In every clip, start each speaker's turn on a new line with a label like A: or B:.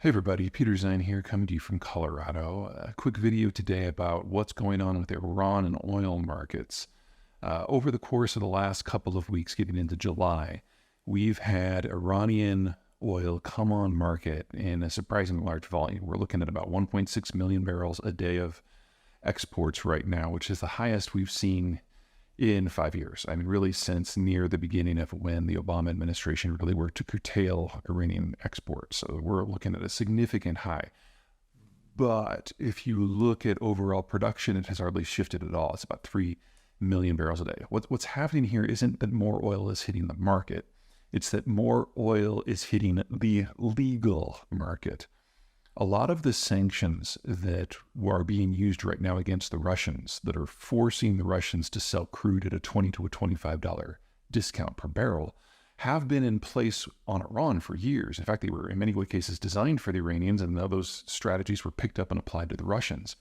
A: Hey everybody, Peter Zeihan here, coming to you from Colorado. A quick video today about what's going on with Iran and oil markets. Over the course of the last couple of weeks, getting into July, we've had Iranian oil come on market in a surprisingly large volume. We're looking at about 1.6 million barrels a day of exports right now, which is the highest we've seen in 5 years. I mean, really since near the beginning of when the Obama administration really worked to curtail Iranian exports. So we're looking at a significant high. But if you look at overall production, it has hardly shifted at all. It's about 3 million barrels a day. What's happening here isn't that more oil is hitting the market. It's that more oil is hitting the legal market. A lot of the sanctions that are being used right now against the Russians, that are forcing the Russians to sell crude at a $20 to a $25 discount per barrel, have been in place on Iran for years. In fact, they were in many cases designed for the Iranians, and now those strategies were picked up and applied to the Russians.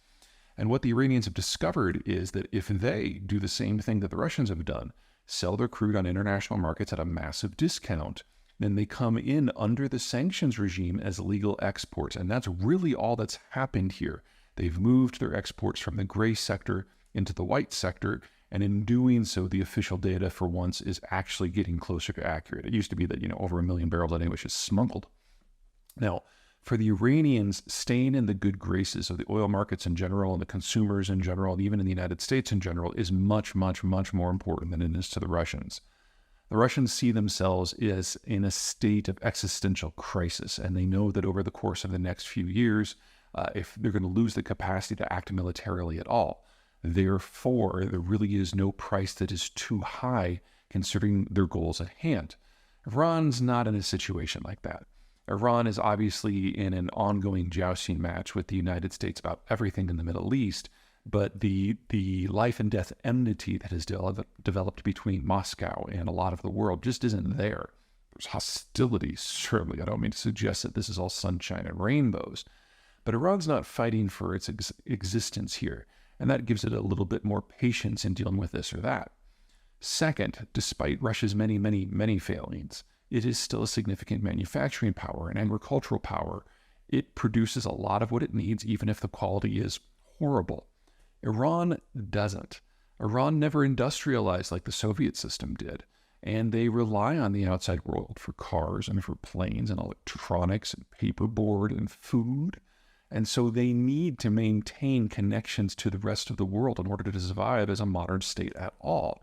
A: And what the Iranians have discovered is that if they do the same thing that the Russians have done, sell their crude on international markets at a massive discount, then they come in under the sanctions regime as legal exports. And that's really all that's happened here. They've moved their exports from the gray sector into the white sector. And in doing so, the official data for once is actually getting closer to accurate. It used to be that, over 1 million barrels a day was just smuggled. Now, for the Iranians, staying in the good graces of the oil markets in general and the consumers in general, and even in the United States in general, is much, much, much more important than it is to the Russians. The Russians see themselves as in a state of existential crisis, and they know that over the course of the next few years, if they're going to lose the capacity to act militarily at all, therefore, there really is no price that is too high considering their goals at hand. Iran's not in a situation like that. Iran is obviously in an ongoing jousting match with the United States about everything in the Middle East, but the life and death enmity that has developed between Moscow and a lot of the world just isn't there. There's hostility, certainly. I don't mean to suggest that this is all sunshine and rainbows, but Iran's not fighting for its existence here, and that gives it a little bit more patience in dealing with this or that. Second, despite Russia's many, many, many failings, it is still a significant manufacturing power and agricultural power. It produces a lot of what it needs, even if the quality is horrible. Iran doesn't. Iran never industrialized like the Soviet system did, and they rely on the outside world for cars and for planes and electronics and paperboard and food. And so they need to maintain connections to the rest of the world in order to survive as a modern state at all.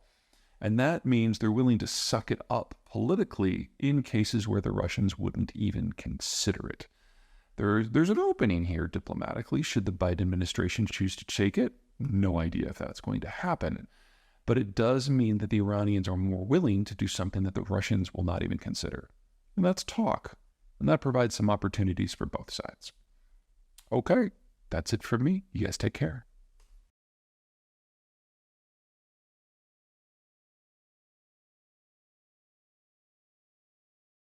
A: And that means they're willing to suck it up politically in cases where the Russians wouldn't even consider it. There's an opening here diplomatically should the Biden administration choose to take it. No idea if that's going to happen. But it does mean that the Iranians are more willing to do something that the Russians will not even consider. And that's talk. And that provides some opportunities for both sides. Okay, that's it from me. You guys take care.